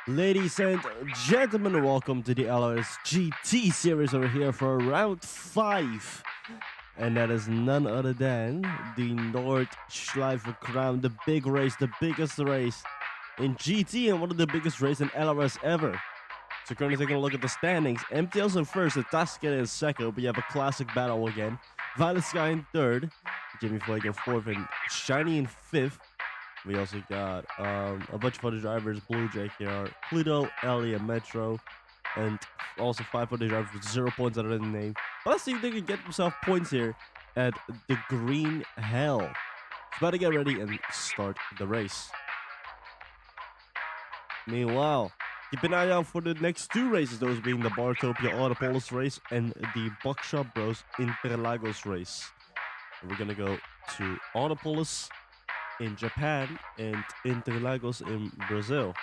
Ladies and gentlemen, welcome to the LRS GT series over here for round 5. And that is none other than the Nordschleife crown, the big race, the biggest race in GT and one of the biggest races in LRS ever. So currently taking a look at the standings. MTL's in first, Tasket in second, but you have a classic battle again. Violet Sky in third, Jimmy Flake in fourth, and Shiny in fifth. We also got a bunch of other drivers, Blue JKR, Pluto, Ellie, and Metro, and also 5 other drivers with 0 points under the name. But let's see if they can get themselves points here at the Green Hell. So about to get ready and start the race. Meanwhile, keep an eye out for the next 2 races, those being the Bartopia Autopolis race and the Buckshot Bros Interlagos race. And we're gonna go to Autopolis in Japan and Interlagos in Brazil.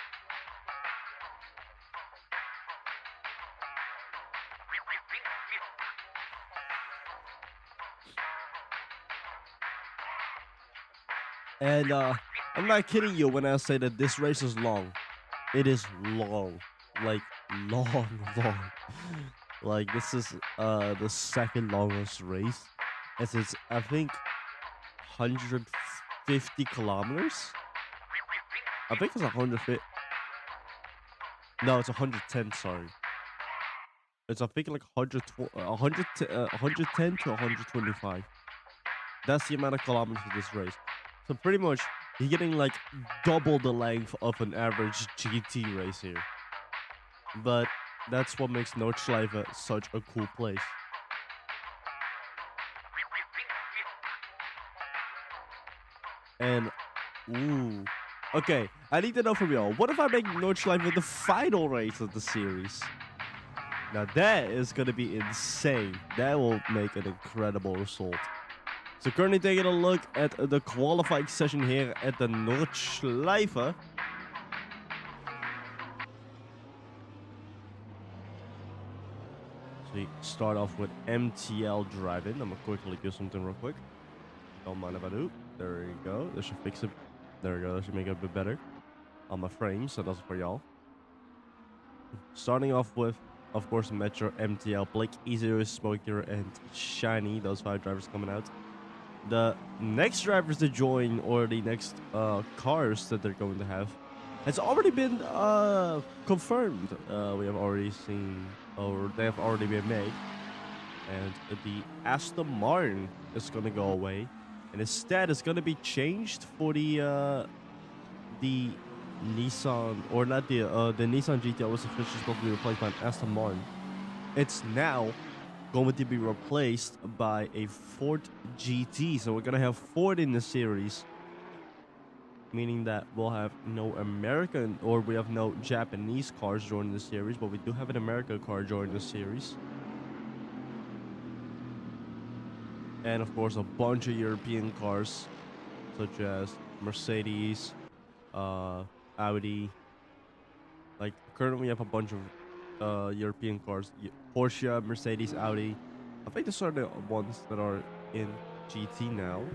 And I'm not kidding you when I say that this race is long. It is long. Like long. Like this is the second longest race. As it's I think 150 kilometers. I think it's 150. No, it's 110. Sorry, it's I think like 110 to 125. That's the amount of kilometers for this race. So pretty much, you're getting like double the length of an average GT race here. But that's what makes Nordschleife such a cool place. And ooh, okay, I need to know from y'all. What if I make Nordschleife the final race of the series? Now that is gonna be insane. That will make an incredible result. So currently taking a look at the qualifying session here at the Nordschleife. So we start off with MTL driving. I'm gonna quickly do something real quick. Don't mind if I do. There you go. That should fix it. There we go. That should make it a bit better on my frame. So that's for y'all. Starting off with, of course, Metro, MTL, Blake, Easier, Smoker, and Shiny. Those 5 drivers coming out. The next drivers to join, or the next cars that they're going to have, has already been confirmed. We have already seen, or they have already been made. And the Aston Martin is going to go away. And instead, it's going to be changed for the Nissan, or not the Nissan GTR was officially supposed to be replaced by an Aston Martin. It's now going to be replaced by a Ford GT. So we're going to have Ford in the series, meaning that we'll have no American, or we have no Japanese cars joining the series, but we do have an American car joining the series. And of course, a bunch of European cars, such as Mercedes, Audi. Like currently, we have a bunch of European cars: Porsche, Mercedes, Audi. I think these are the ones that are in GT now,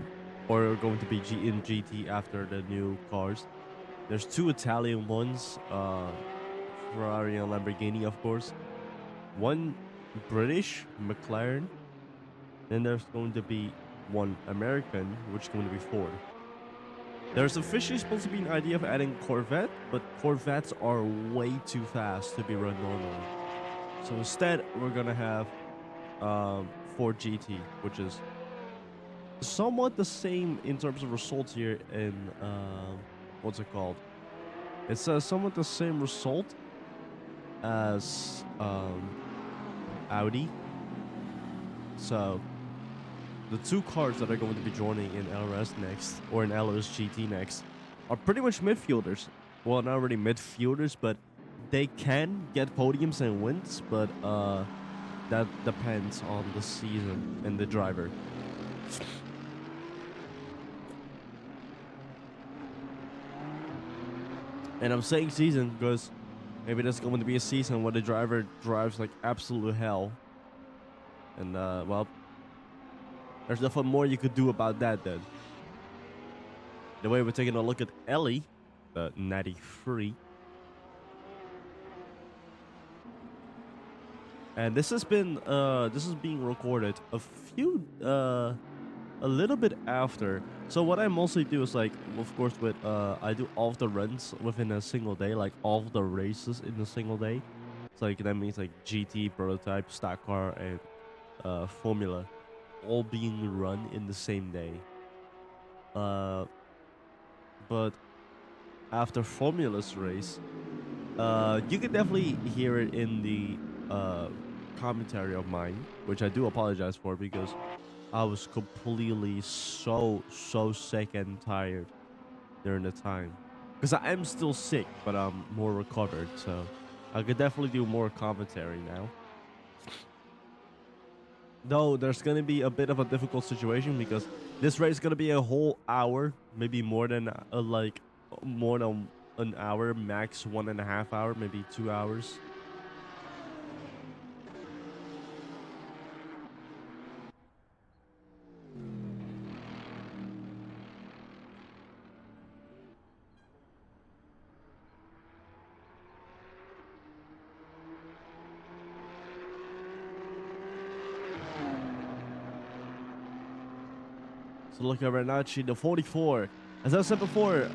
or are going to be in GT after the new cars. There's 2 Italian ones, Ferrari and Lamborghini, of course. 1 British, McLaren. Then there's going to be 1 American, which is going to be Ford. There's officially supposed to be an idea of adding Corvette, but Corvettes are way too fast to be run normally. So instead, we're going to have Ford GT, which is somewhat the same in terms of results here in, what's it called? It's somewhat the same result as Audi. So the 2 cars that are going to be joining in LRS next, or in LRS GT next, are pretty much midfielders. Well, not really midfielders, but they can get podiums and wins, but that depends on the season and the driver. And I'm saying season because maybe there's going to be a season where the driver drives like absolute hell. And, well, there's definitely more you could do about that then. The way we're taking a look at Ellie, the 93. And this is being recorded a little bit after. So what I mostly do is like, of course, with I do all of the runs within a single day, like all of the races in a single day. So like that means like GT, prototype, stock car, and Formula, all being run in the same day. Uh, but after Formula's race, you can definitely hear it in the uh commentary of mine, which I do apologize for because I was completely so sick and tired during the time. Because I am still sick, but I'm more recovered, so I could definitely do more commentary now. Though there's gonna be a bit of a difficult situation because this race is gonna be a whole hour, maybe more than more than an hour, max 1.5 hour, maybe 2 hours. So look at Renacci, the 44. As I said before,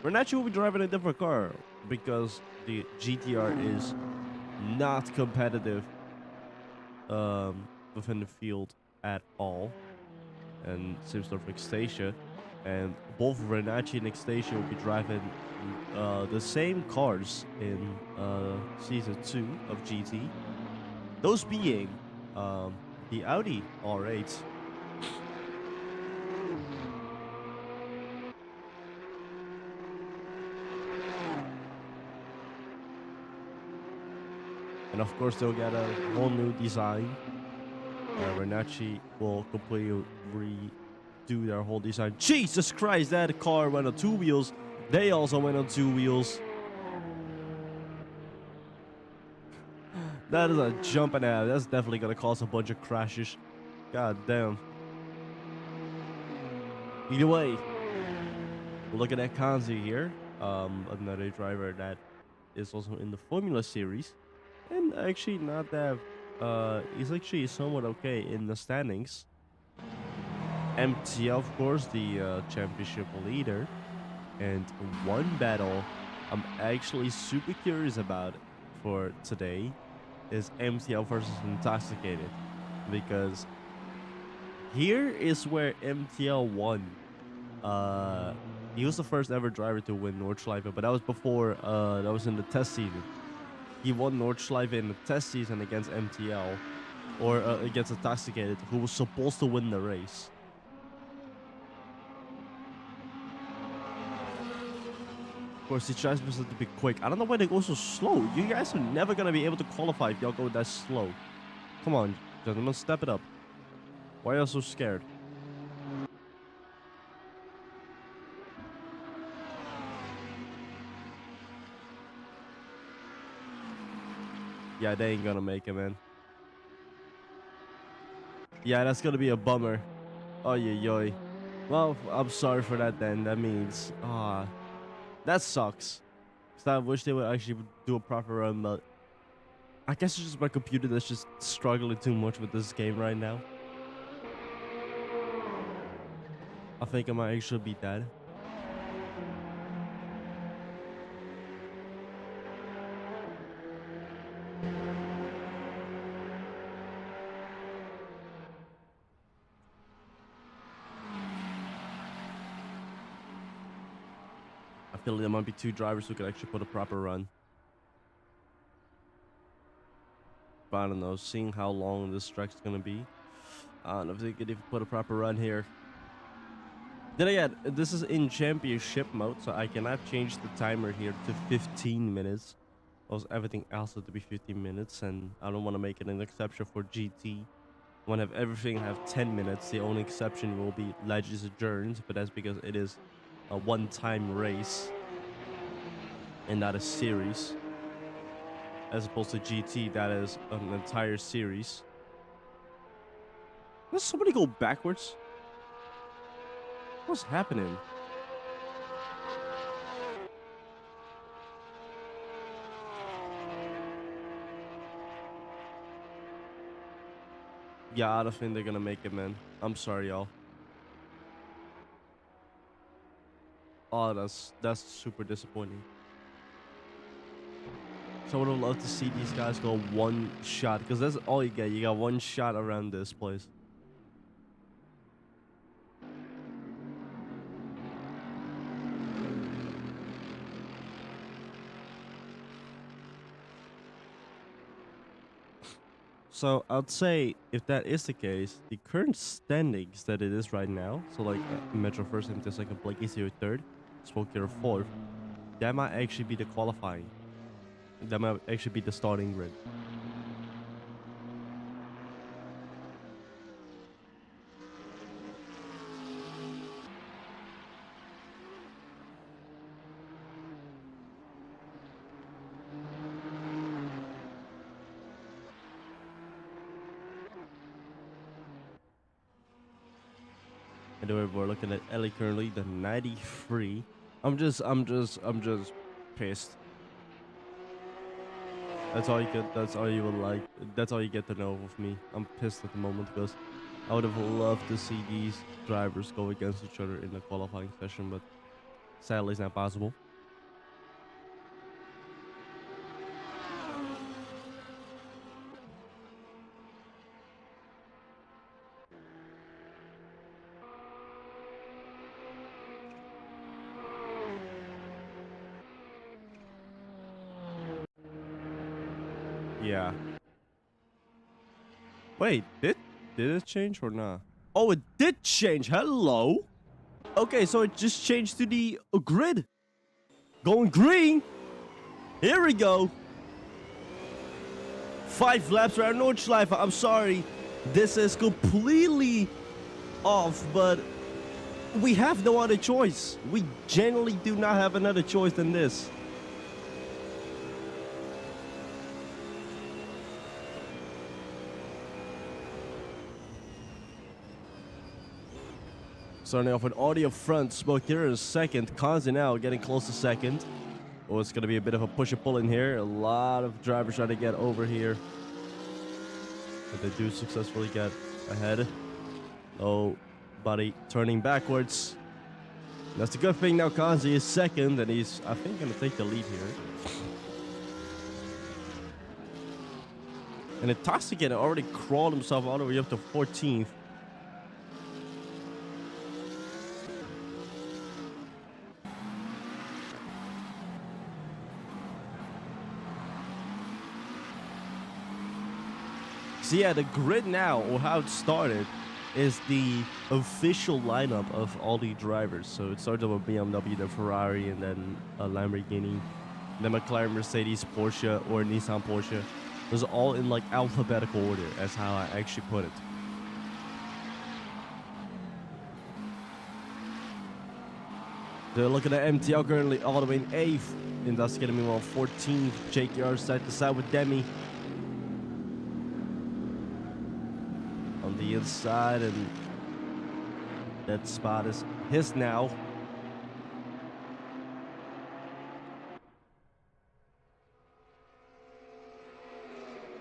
Renacci will be driving a different car because the GTR is not competitive within the field at all. And same stuff for Xstacia. And both Renacci and Xstacia will be driving the same cars in season 2 of GT. Those being the Audi R8. And of course, they'll get a whole new design. Renacci will completely redo their whole design. Jesus Christ, that car went on 2 wheels. They also went on 2 wheels. That is a jump and a half. That's definitely gonna cause a bunch of crashes. God damn. Either way, look at that Kanzi here. Another driver that is also in the Formula Series, and actually not that. He's actually somewhat okay in the standings. MTL, of course, the championship leader, and one battle I'm actually super curious about for today is MTL versus Intoxicated, because here is where MTL won. Uh, he was the first ever driver to win Nordschleife, but that was before. That was in the test season. He won Nordschleife in the test season against MTL, or against Intoxicated, who was supposed to win the race. Of course, he tries to be quick. I don't know why they go so slow. You guys are never gonna be able to qualify if y'all go that slow. Come on, gentlemen, step it up. Why are you so scared? Yeah, they ain't gonna make it, man. Yeah, that's gonna be a bummer. Oh, yeah, yoy. Well, I'm sorry for that then. That means, that sucks. Cause I wish they would actually do a proper run, but I guess it's just my computer that's just struggling too much with this game right now. I think I might actually be dead. I feel like there might be two drivers who could actually put a proper run. But I don't know, seeing how long this track's gonna be, I don't know if they could even put a proper run here. Then again, this is in championship mode, so I cannot change the timer here to 15 minutes. Because everything else has to be 15 minutes, and I don't want to make it an exception for GT. I want to have everything have 10 minutes. The only exception will be Legends Adjourned, but that's because it is a one-time race and not a series. As opposed to GT, that is an entire series. Does somebody go backwards? What's happening? Yeah, I don't think they're gonna make it, man. I'm sorry, y'all. Oh, that's super disappointing. So I would have loved to see these guys go one shot, because that's all you get. You got one shot around this place. So I'd say if that is the case, the current standings that it is right now, so like Metro first, MT second, Blake ECO third, Smoker fourth, that might actually be the qualifying. That might actually be the starting grid. Anyway, we're looking at Ellie currently, the 93. I'm just pissed. That's all you would like. That's all you get to know of me. I'm pissed at the moment because I would have loved to see these drivers go against each other in the qualifying session, but sadly it's not possible. Yeah. Wait, did it change or not? Oh, it did change. Hello. Okay, so it just changed to the grid. Going green. Here we go. 5 laps around Nordschleife. I'm sorry. This is completely off, but we have no other choice. We generally do not have another choice than this. Starting off with audio front, Smoke here in second. Kanzi now getting close to second. Oh, it's going to be a bit of a push and pull in here. A lot of drivers trying to get over here. But they do successfully get ahead. Oh, buddy, turning backwards. That's the good thing now. Kanzi is second, and he's, I think, going to take the lead here. And Intoxicated already crawled himself all the way up to 14th. So yeah, the grid now, or how it started, is the official lineup of all the drivers. So it started with BMW, then Ferrari, and then a Lamborghini, then McLaren, Mercedes, Porsche, or Nissan Porsche. It was all in like alphabetical order, as how I actually put it. They're looking at MTL currently all the way in 8th, and that's getting me on 14th. Jake Yard side to side with Demi on the inside, and that spot is his now.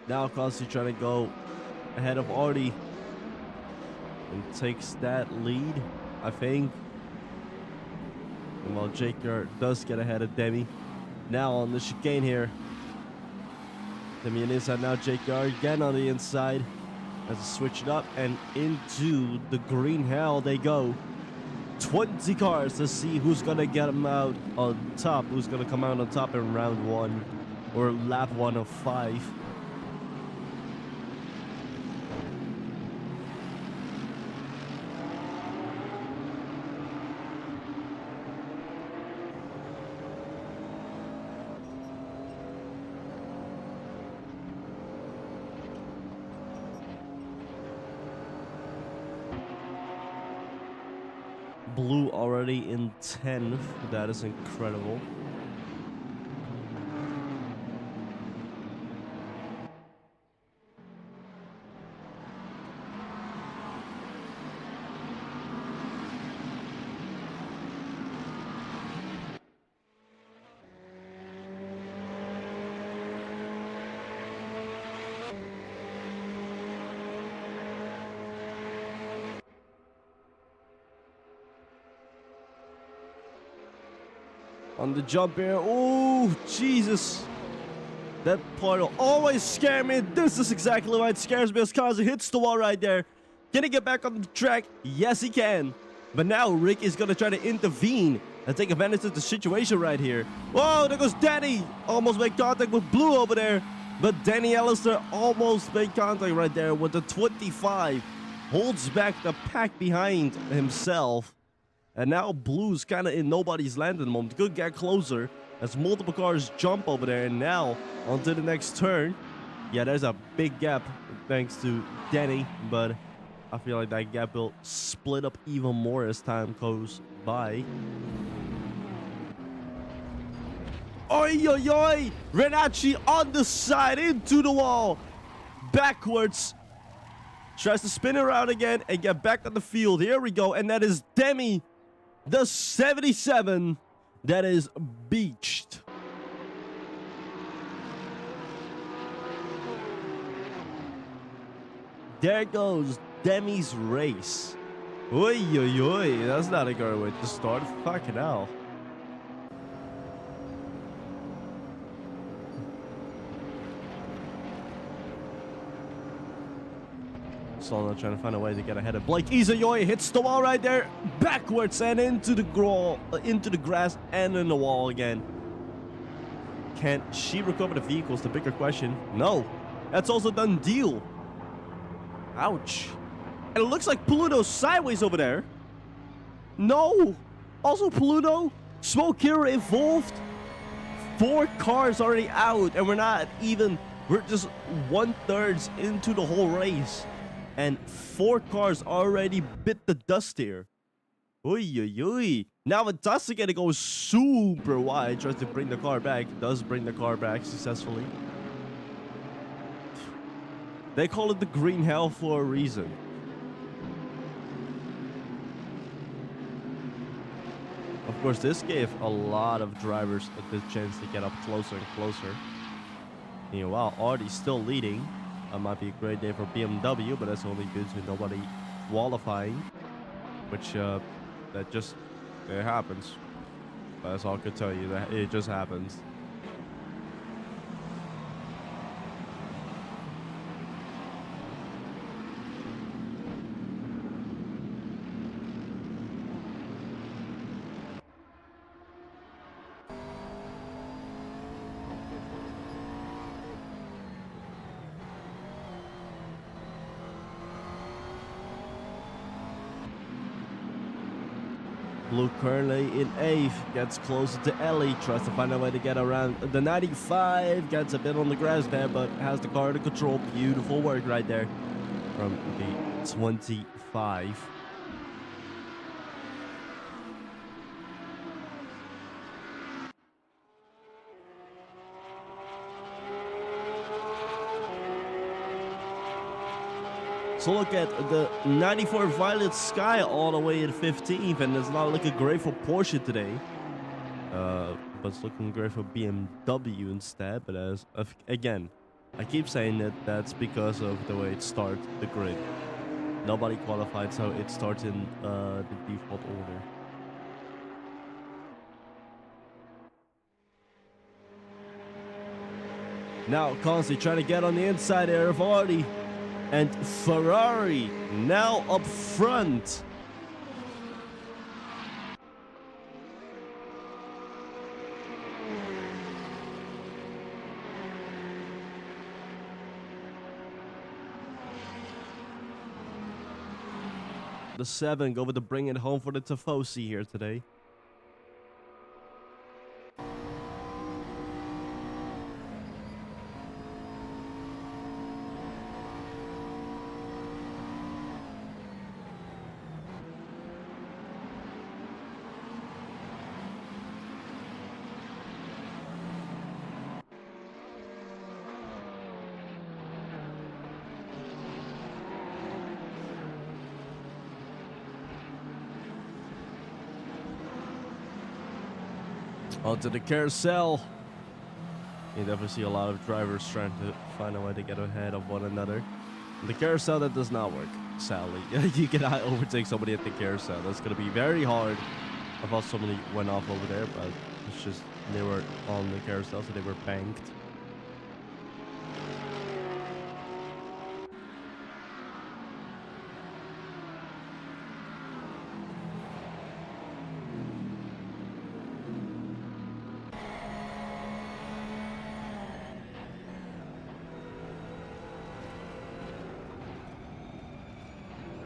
Now Kelsey trying to go ahead of Artie and takes that lead, I think. And while Jake Yard does get ahead of Demi. Now on the chicane here. Demi on the inside, now Jake Yard again on the inside. Has to switch it up, and into the green hell they go. 20 cars to see who's gonna get them out on top, who's gonna come out on top in round 1 or lap 1 of 5. Blue already in 10th. That is incredible. On the jump here. Oh, Jesus. That part will always scare me. This is exactly why it scares me, as Kazi hits the wall right there. Can he get back on the track? Yes, he can. But now Rick is going to try to intervene and take advantage of the situation right here. Whoa, there goes Danny. Almost made contact with Blue over there. But Danny Allister almost made contact right there with the 25. Holds back the pack behind himself. And now Blue's kind of in nobody's land at the moment. Could get closer as multiple cars jump over there. And now onto the next turn. Yeah, there's a big gap thanks to Danny. But I feel like that gap will split up even more as time goes by. Oi, oi, oi! Renacci on the side into the wall. Backwards. Tries to spin around again and get back on the field. Here we go. And that is Demi, the 77, that is beached. There goes Demi's race. Oi, oi, oi. That's not a good way to start. Fucking hell. Solana trying to find a way to get ahead of Blake. Izayoy hits the wall right there. Backwards and into the grass and in the wall again. Can she recover the vehicles? The bigger question. No. That's also a done deal. Ouch. And it looks like Pluto's sideways over there. No. Also Pluto. Smoke Hero involved. 4 cars already out. And we're just 1/3 into the whole race. And 4 cars already bit the dust here. Oi, oi, oi. Now it does again. It goes super wide. Tries to bring the car back. Does bring the car back successfully. They call it the green hell for a reason. Of course, this gave a lot of drivers the chance to get up closer and closer. Meanwhile, Artie's still leading. Might be a great day for BMW, but that's only due to nobody qualifying, which it happens. That's all I could tell you. That it just happens. Blue currently in 8th, gets closer to Ellie, tries to find a way to get around the 95, gets a bit on the grass there, but has the car under control. Beautiful work right there from the 25. So look at the 94 Violet Sky all the way at 15th, and it's not looking great for Porsche today. But it's looking great for BMW instead. But again, I keep saying that that's because of the way it starts the grid. Nobody qualified, so it starts in the default order. Now Consi trying to get on the inside there of Artie. And Ferrari now up front. The 7 go with the bring it home for the Tifosi here today. Onto the carousel. You definitely see a lot of drivers trying to find a way to get ahead of one another. The carousel, that does not work, sadly. You cannot overtake somebody at the carousel. That's going to be very hard. I thought somebody went off over there, but It's just they were on the carousel, so they were banked.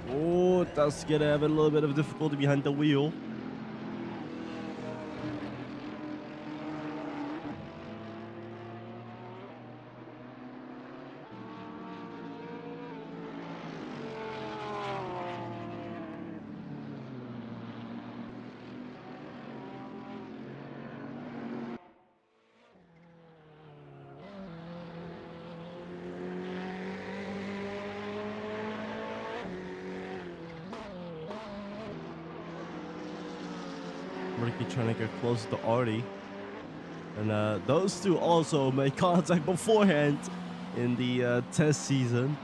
Oh, that's gonna have a little bit of difficulty behind the wheel. Ricky trying to get close to Artie. And those two also made contact beforehand in the test season.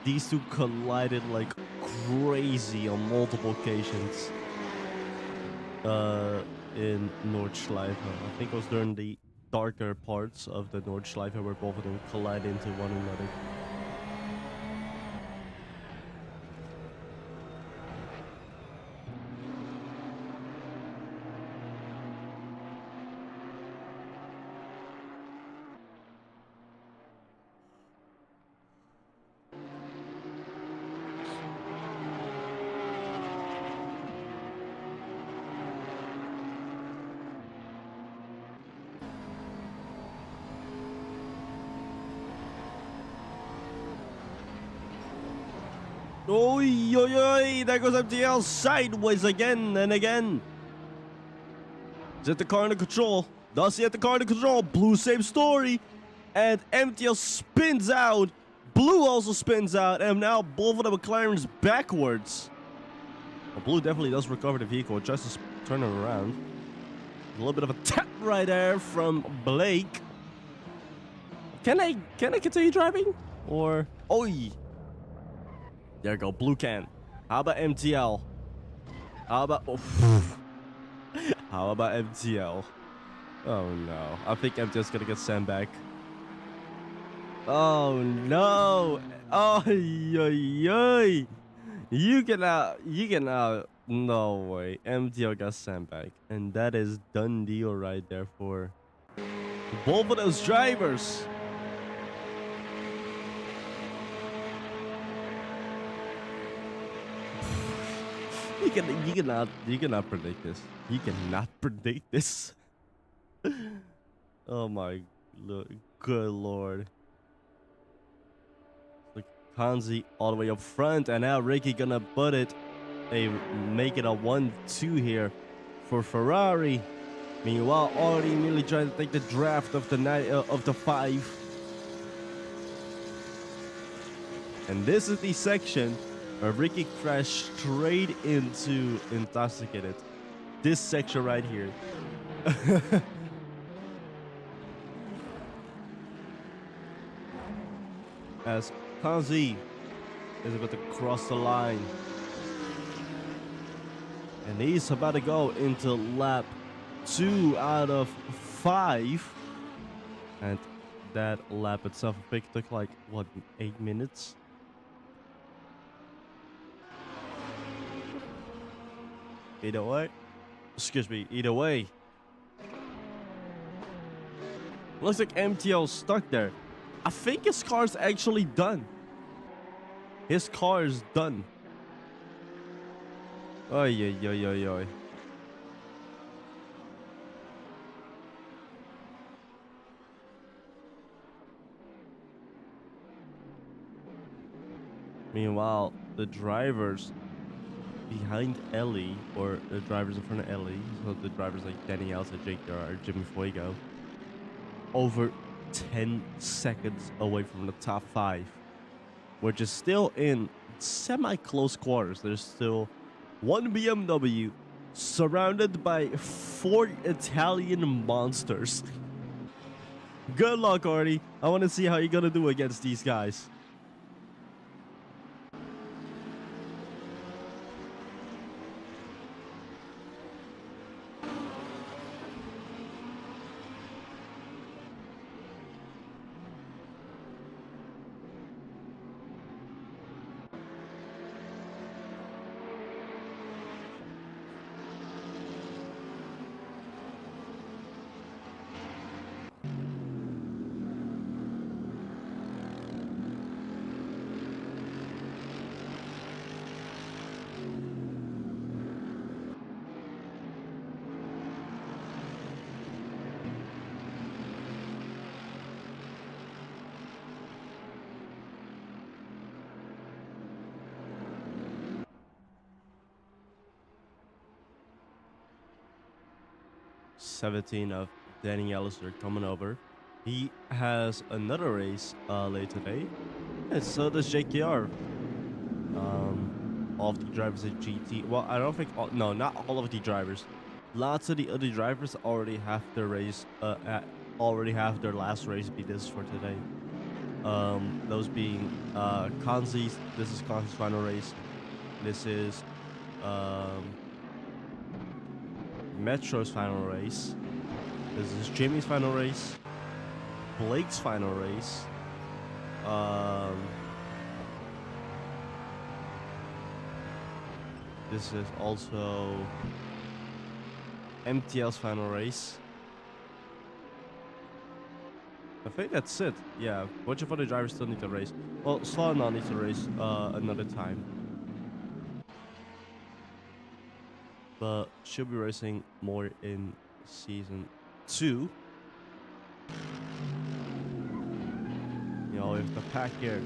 These two collided like crazy on multiple occasions in Nordschleife. I think it was during the darker parts of the Nordschleife where both of them collide into one another. Oi, oi, oi, there goes MTL sideways again and again. Is it the car under control? Does he have the car under control? Blue, same story. And MTL spins out. Blue also spins out. And now both of the McLarens backwards. Well, Blue definitely does recover the vehicle. Just to turn it around. A little bit of a tap right there from Blake. Can I continue driving? Or... Oi. There you go, Blue can. How about MTL? How about... Oh, how about MTL? Oh no. I think MTL's gonna get sent back. Oh no. Oh, yo, yo. You cannot. No way. MTL got sent back. And that is done deal right there for both of those drivers. You cannot predict this. You cannot predict this. Oh my good lord. Look, Kanzi all the way up front, and now Ricky gonna make it a 1-2 here for Ferrari. Meanwhile, Artie immediately trying to take the draft of the 5. And this is the section where Ricky crashed straight into Intoxicated. This section right here. As Kanzi is about to cross the line. And he's about to go into lap 2 out of 5. And that lap itself, I think, took like, what, 8 minutes? Either way. Excuse me, either way. Looks like MTL stuck there. I think his car's actually done. His car is done. Oy, oy, oy, oy, oy. Meanwhile, the drivers behind Ellie, or the drivers in front of Ellie, so the drivers like Danny Elsa, Jake Gerard, Jimmy Fuego, over 10 seconds away from the top 5, which is still in semi-close quarters. There's still one BMW surrounded by 4 Italian monsters. Good luck, Artie. I want to see how you're gonna do against these guys. 17 of Danny Allister coming over. He has another race later today, and so does JKR. All of the drivers at GT. Well, I don't think no, not all of the drivers. Lots of the other drivers already have their race. Already have their last race be this for today. Those being Kanzi's. This is Kanzi's final race. This is Metro's final race. This is Jimmy's final race. Blake's final race. This is also MTL's final race. I think that's it. Yeah, a bunch of other drivers still need to race. Well, Solana needs to race another time. But she'll be racing more in season 2. You know, if the pack here,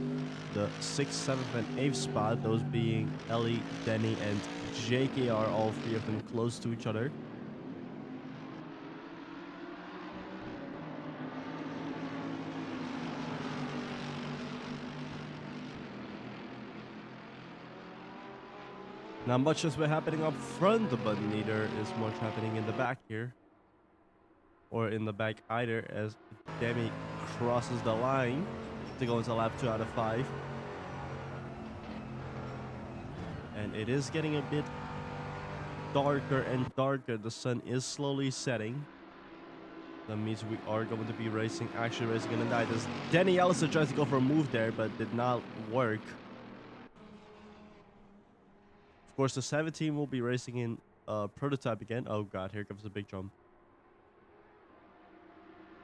the 6th, 7th, and 8th spot, those being Ellie, Denny, and JKR, all three of them close to each other. Not much has been happening up front, but neither is much happening in the back here. Or in the back either, as Demi crosses the line to go into lap 2 out of 5. And it is getting a bit darker and darker. The sun is slowly setting. That means we are going to be actually racing in the night. As Danny Allister tries to go for a move there, but did not work. Of course, the 17 will be racing in prototype again. Oh god, here comes the big jump.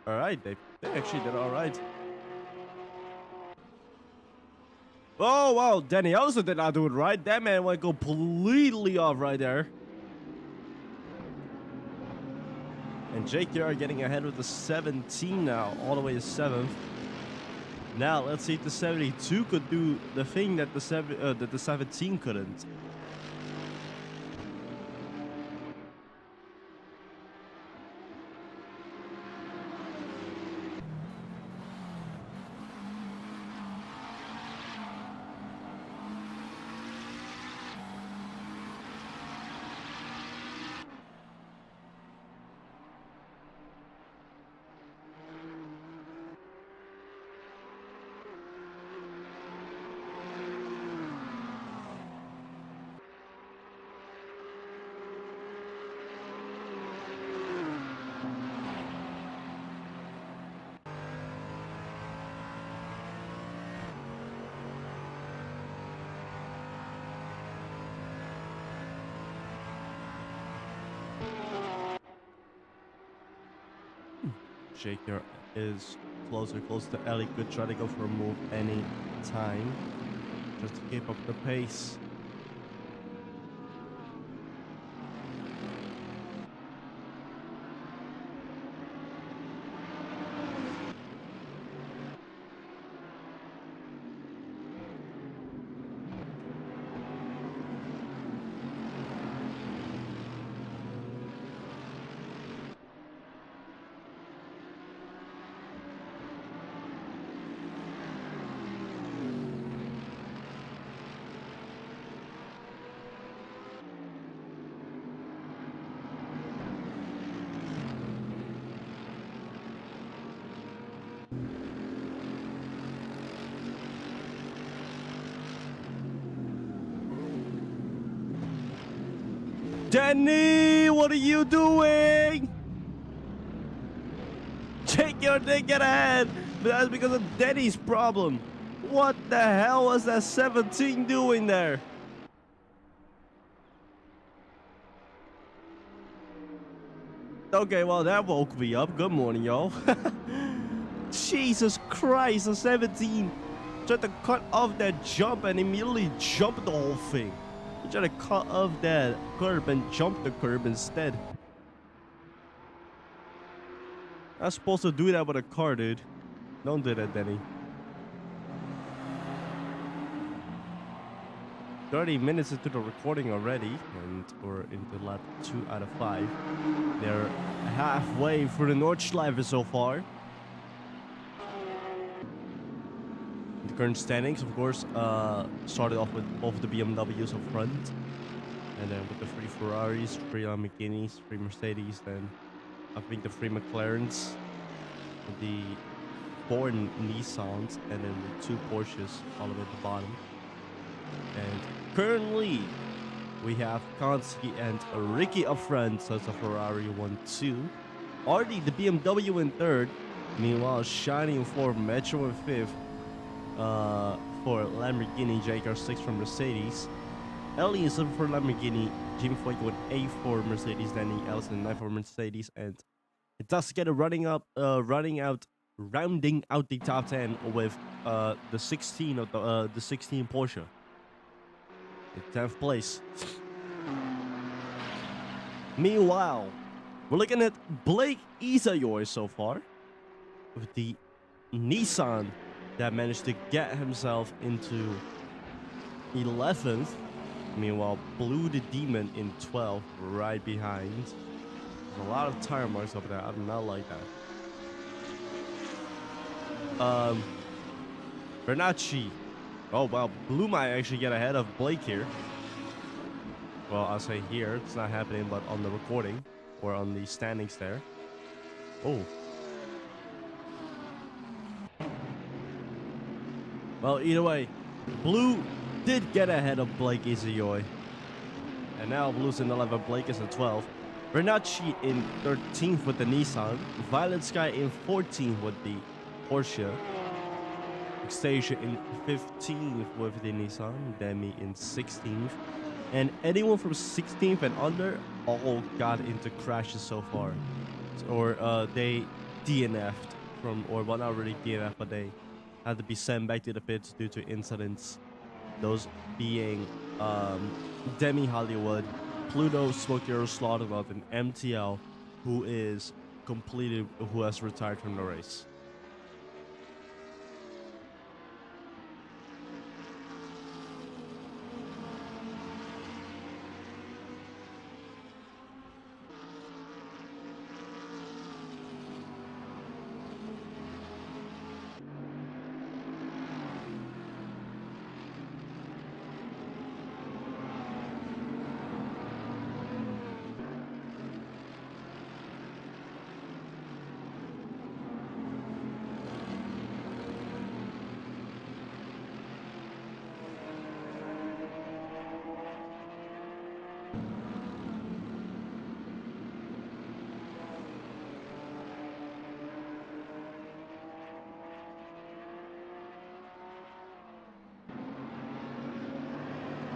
Alright, they actually did alright. Oh wow, Danny also did not do it right. That man went completely off right there. And JKR getting ahead with the 17 now, all the way to 7th. Now let's see if the 72 could do the thing that the 17 couldn't. JKR is close to Ellie. Could try to go for a move any time just to keep up the pace. Danny, what are you doing? JKR didn't get ahead, but that's because of Danny's problem. What the hell was that 17 doing there? Okay, well, that woke me up. Good morning, y'all. Jesus Christ, a 17 tried to cut off that jump and immediately jumped the whole thing. He tried to cut off that curb and jump the curb instead. Not supposed to do that with a car, dude. Don't do that, Danny. 30 minutes into the recording already, and we're into lap 2 out of 5. They're halfway through the Nordschleife so far. The current standings, of course, started off with both the BMWs up front, and then with the 3 Ferraris, 3 Lamborghinis, 3 Mercedes, then I think the 3 McLarens, the 4 Nissans, and then the 2 Porsches all the way at the bottom. And currently, we have Konski and Ricky up front, so it's a Ferrari 1-2. Artie, the BMW in third. Meanwhile, Shiny in fourth, Metro in fifth. For Lamborghini, JKR6 from Mercedes. Ellie in seventh for Lamborghini. Jimmy Fuego in eighth for Mercedes. Danny Ellison in ninth for Mercedes. And it does get a rounding out the top 10 with the 16 of the 16 Porsche. In 10th place. Meanwhile, we're looking at Blake Isayoy so far with the Nissan that managed to get himself into 11th. Meanwhile, Blue the Demon in 12th, right behind. There's a lot of tire marks over there. I do not like that. Bernacci. Oh, wow. Blue might actually get ahead of Blake here. Well, I'll say here. It's not happening, but on the recording or on the standings there. Oh. Well, either way, Blue did get ahead of Blake Isayoy. And now Blue's in 11th, Blake is in 12th. Bernacci in 13th with the Nissan. Violet Sky in 14th with the Porsche. Extasia in 15th with the Nissan. Demi in 16th. And anyone from 16th and under all got into crashes so far. Or they DNF'd from, or well, not really DNF, but they had to be sent back to the pits due to incidents. Those being Demi Hollywood, Pluto, Smokey Slaughterlove, and MTL, who has retired from the race.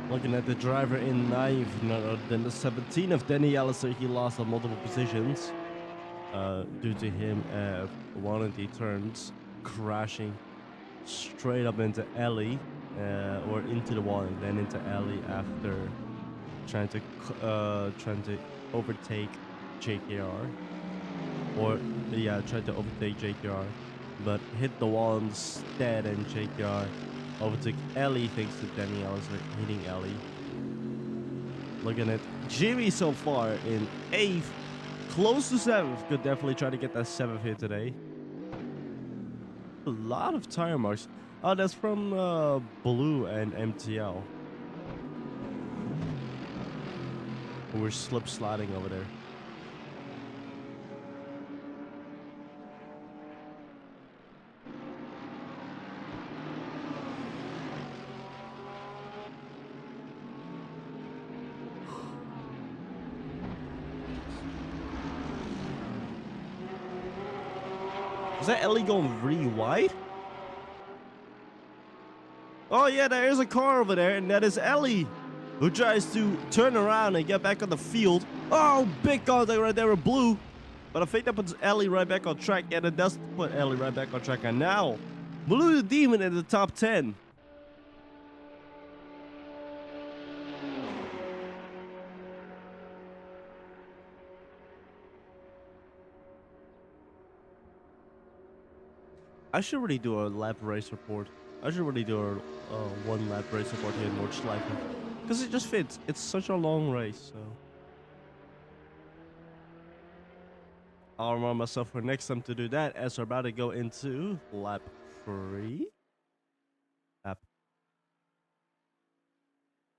Looking at the driver in 9th, then the 17th, Danny Ellison, he lost on multiple positions due to him at one of the turns crashing straight up into Ellie or into the wall and then into Ellie after trying to overtake JKR, tried to overtake JKR, but hit the wall instead, and JKR overtook Ellie thanks to Danny Ellison hitting Ellie. Looking at Jimmy so far in 8th, close to 7th. Could definitely try to get that 7th hit today. A lot of tire marks. Oh, that's from Blue and MTL. We're slip sliding over there. Is that Ellie going really wide? Oh yeah, there is a car over there, and that is Ellie, who tries to turn around and get back on the field. Oh, big contact right there with Blue. But I think that puts Ellie right back on track, and it does put Ellie right back on track. And now, Blue the Demon in the top 10. I should really do a lap race report. I should really do a one lap race support here in Nordschleife. Because it just fits. It's such a long race, so. I'll remind myself for next time to do that as we're about to go into lap 3. Lap.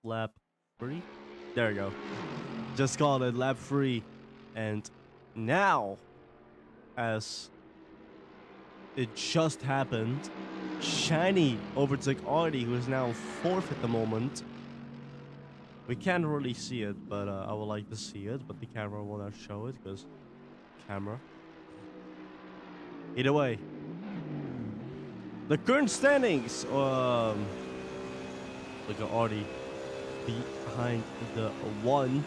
Lap 3. There we go. Just called it lap 3. And now, as it just happened, Shiny overtook Artie, who is now 4th at the moment. We can't really see it, but I would like to see it, but the camera will not show it because camera. Either way, the current standings. Look at Artie behind the 1.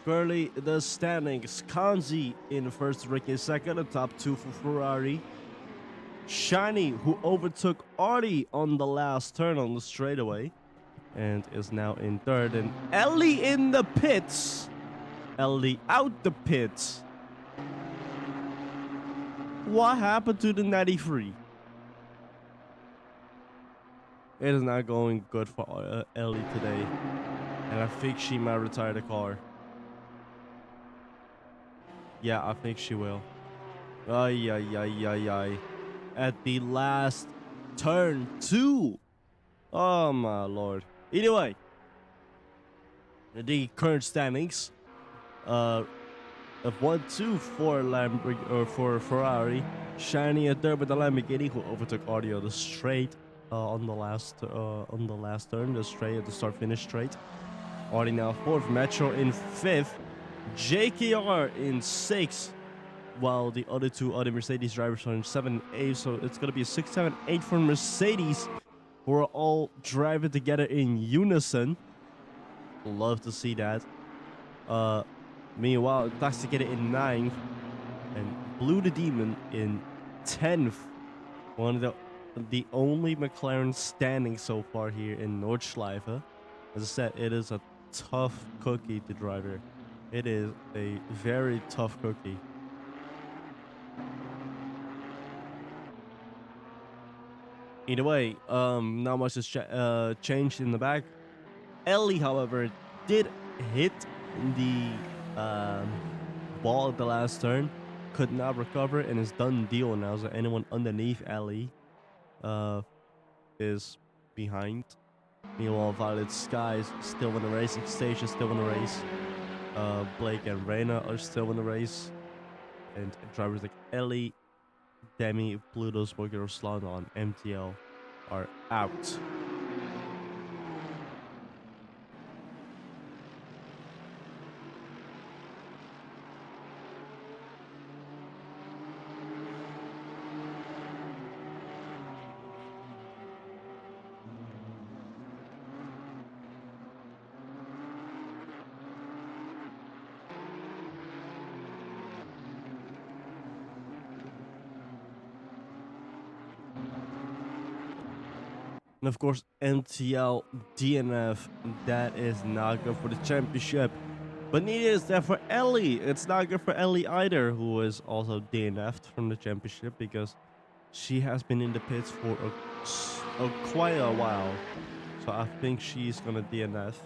Currently, the standings: Kanzi in first, Ricky second, the top 2 for Ferrari. Shiny, who overtook Artie on the last turn on the straightaway, and is now in 3rd. And Ellie in the pits. Ellie out the pits. What happened to the 93? It is not going good for Ellie today, and I think she might retire the car. Yeah, I think she will. Ay, ay, ay, ay, ay. At the last turn 2. Oh, my lord. Either way, the current standings of 1-2 for Lamborghini, or for Ferrari. Shiny at 3rd with the Lamborghini, who overtook Audio the straight on the last turn, the straight at the start finish straight. Audi now 4th, Metro in 5th, JKR in 6th, while the other 2 other Mercedes drivers are in 7 and 8. So it's gonna be a 6, 7, 8 for Mercedes, who are all driving together in unison. Love to see that. Meanwhile, Toxicated in 9th and Blue the Demon in 10th. One of the only McLaren standing so far here in Nordschleife. As I said, it is a tough cookie to drive here. It is a very tough cookie. Either way, not much has changed in the back. Ellie, however, did hit the ball at the last turn, could not recover, and is done deal now. So anyone underneath Ellie is behind. Meanwhile, Violet Sky is still in the race. Stage is still in the race. Blake and Reyna are still in the race. And drivers like Ellie, Demi, Pluto, Smokey, Ruslan on MTL are out. And of course, MTL, DNF, that is not good for the championship. But neither is that for Ellie. It's not good for Ellie either, who is also DNF'd from the championship because she has been in the pits for quite a while. So I think she's gonna DNF.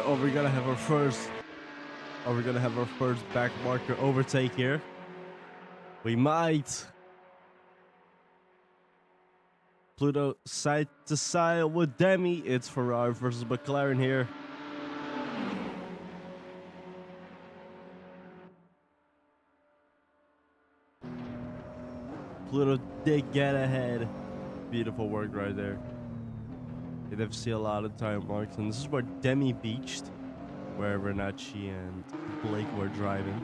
Are we gonna have our first? Are we gonna have our first back marker overtake here? We might. Pluto side to side with Demi. It's Ferrari versus McLaren here. Pluto did get ahead. Beautiful work right there. You did see a lot of time marks, and this is where Demi beached, where Renacci and Blake were driving.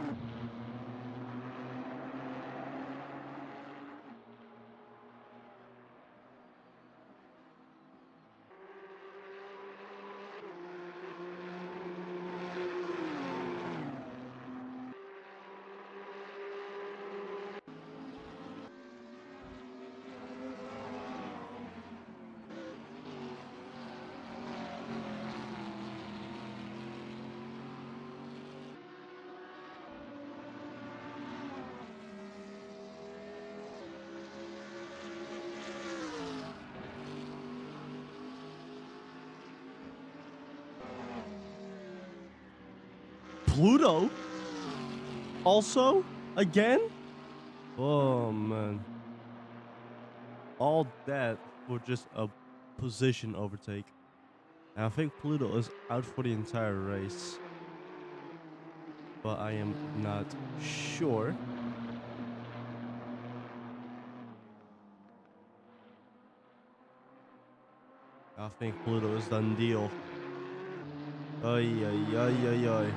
Pluto? Also? Again? Oh, man. All that for just a position overtake. And I think Pluto is out for the entire race. But I am not sure. I think Pluto is done deal. Ay, ay, ay, ay, ay.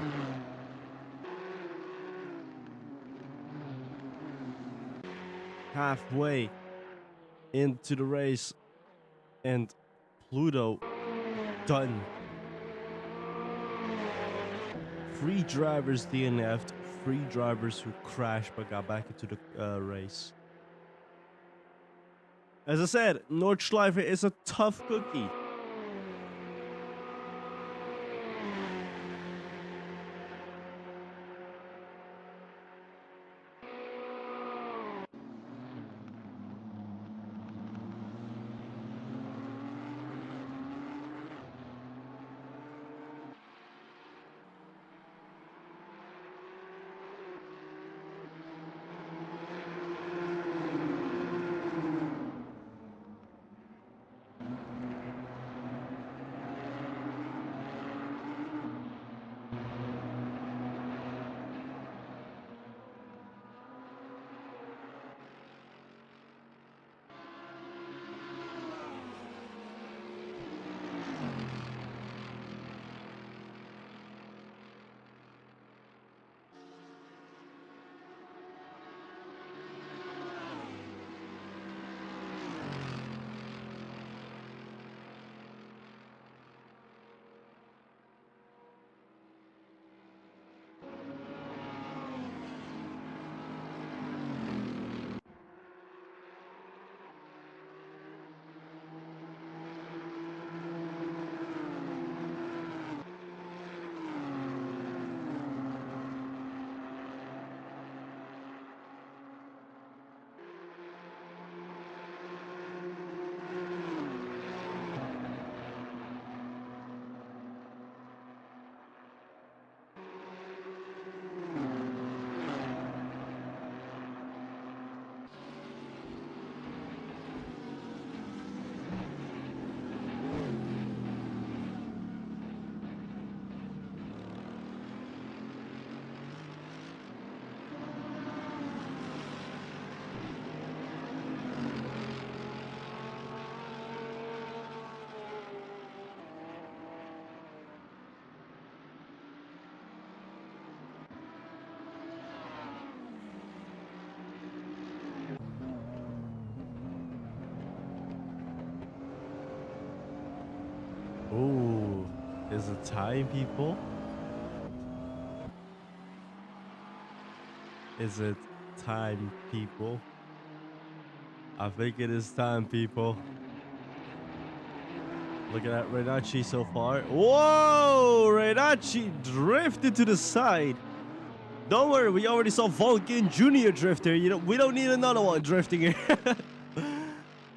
Halfway into the race, and Pluto done. 3 drivers DNF'd, 3 drivers who crashed but got back into the race. As I said, Nordschleife is a tough cookie. Ooh, is it time, people? Is it time, people? I think it is time, people. Looking at Renacci so far. Whoa! Renacci drifted to the side. Don't worry, we already saw Vulcan Jr. drift here. We don't need another one drifting here.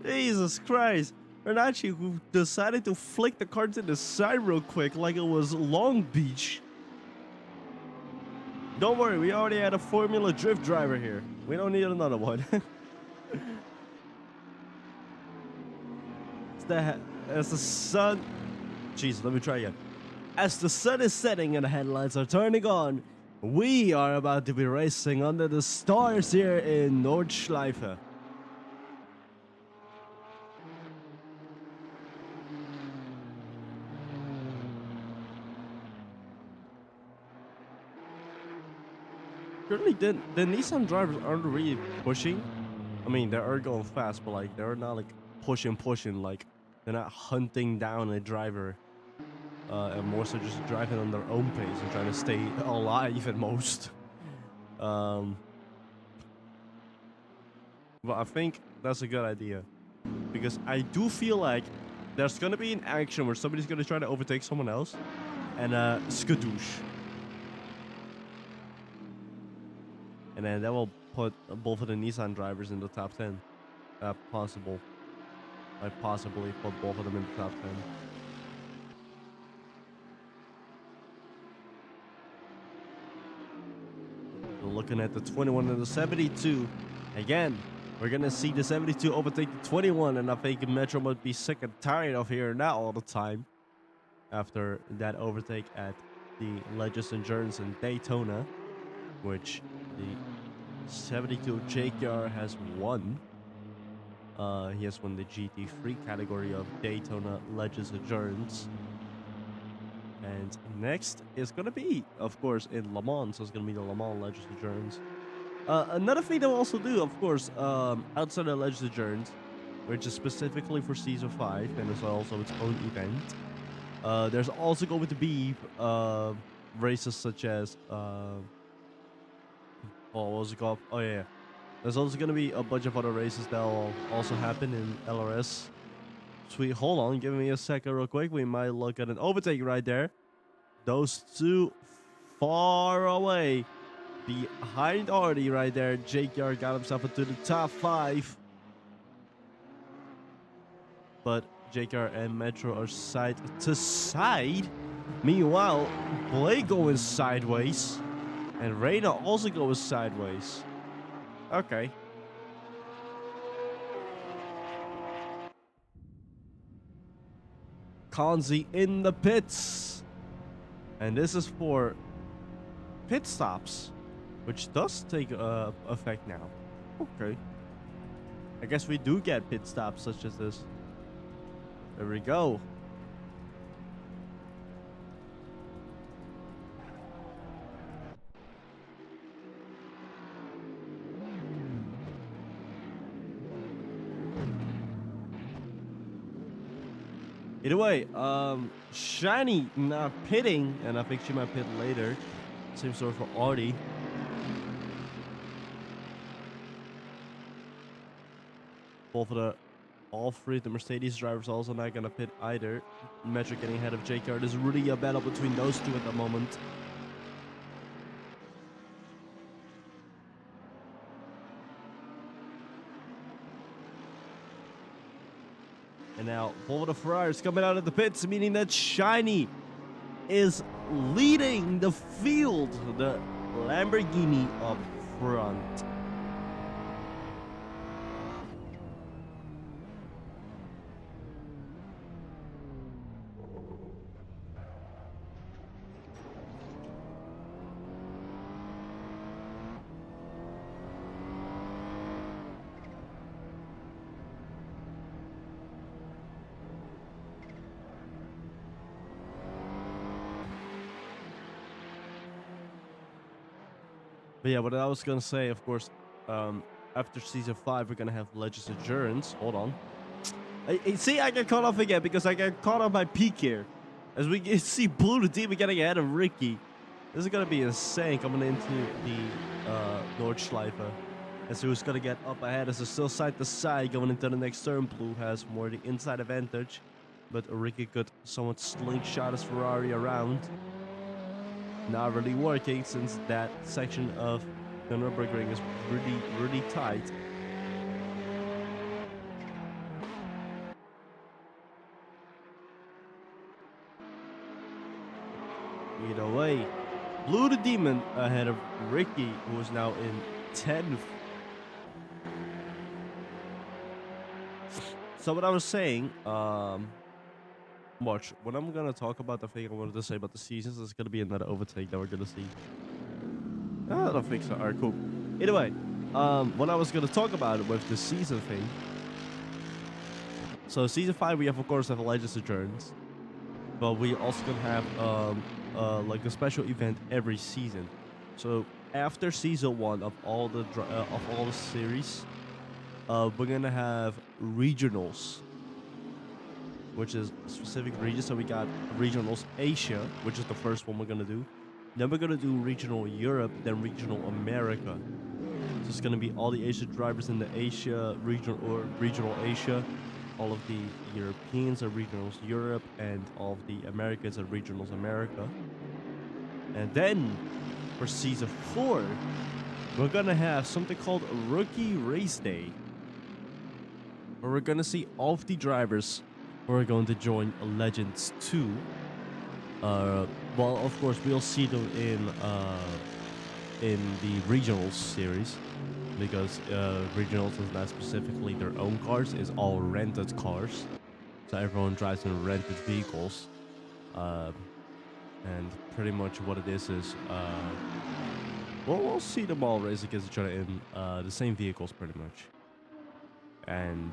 Jesus Christ. Renacci, who decided to flick the car to the side real quick like it was Long Beach. Don't worry, we already had a Formula Drift driver here. We don't need another one. As the sun... Jeez, let me try again. As the sun is setting and the headlights are turning on, we are about to be racing under the stars here in Nordschleife. Currently, the Nissan drivers aren't really pushing. I mean, they are going fast, but like they're not like pushing. Like they're not hunting down a driver, and more so just driving on their own pace and trying to stay alive at most. But I think that's a good idea because I do feel like there's gonna be an action where somebody's gonna try to overtake someone else, and skadoosh. And then that will put both of the Nissan drivers in the top 10. Possibly put both of them in the top 10. We're looking at the 21 and the 72. Again, we're going to see the 72 overtake the 21. And I think Metro must be sick and tired of hearing that all the time. After that overtake at the Legends Endurance in Daytona, which the 72 JKR has won. He has won the GT3 category of Daytona Legends Endurance. And next is going to be, of course, in Le Mans. So it's going to be the Le Mans Legends Endurance. Another thing they'll also do, of course, outside of Legends Endurance, which is specifically for Season 5, and it's also its own event. There's also going to be races such as... what was it called? Oh, yeah. There's also going to be a bunch of other races that will also happen in LRS. Sweet. Hold on. Give me a second real quick. We might look at an overtake right there. Those two far away. Behind Artie right there. JKR got himself into the top 5. But JKR and Metro are side to side. Meanwhile, Blake going sideways. And Reina also goes sideways. Okay. Kanzi in the pits. And this is for pit stops, which does take effect now. Okay. I guess we do get pit stops such as this. There we go. Either way, Shiny not pitting, and I think she might pit later. Same story for Artie. All three of the Mercedes drivers also not gonna pit either. Metro getting ahead of JKR. There's really a battle between those two at the moment. And now, both of the Ferraris coming out of the pits, meaning that Shiny is leading the field. The Lamborghini up front. But yeah, what I was gonna say, of course, after Season 5, we're gonna have Legends Endurance. Hold on. See, I get caught off again because I get caught on my peak here. As we see Blue the Demon getting ahead of Ricky. This is gonna be insane coming into the Nordschleife. And so who's gonna get up ahead as it's still side to side going into the next turn. Blue has more the inside advantage. But Ricky could somewhat slingshot his Ferrari around. Not really working since that section of the Nürburgring is really tight. Either way, Blue the Demon ahead of Ricky, who is now in 10th. So what I was saying, watch, when I'm gonna talk about the thing I wanted to say about the seasons, there's gonna be another overtake that we're gonna see. I don't think so. Alright, cool. Anyway, what I was gonna talk about with the season thing. So season 5, we have of course have Legends of Journeys, but we also gonna have like a special event every season. So after season 1 of all the series, we're gonna have regionals, which is specific regions. So we got regionals Asia, which is the first one we're gonna do. Then we're gonna do regional Europe, then regional America. So it's gonna be all the Asia drivers in the Asia regional or regional Asia. All of the Europeans are regionals Europe, and all of the Americans are regionals America. And then for season 4, we're gonna have something called Rookie Race Day, where we're gonna see all of the drivers who are going to join Legends 2. Well, of course, we'll see them in the regionals series, because regionals is not specifically their own cars; it's all rented cars. So everyone drives in rented vehicles, and pretty much what it is well, we'll see them all race against each other in the same vehicles, pretty much. And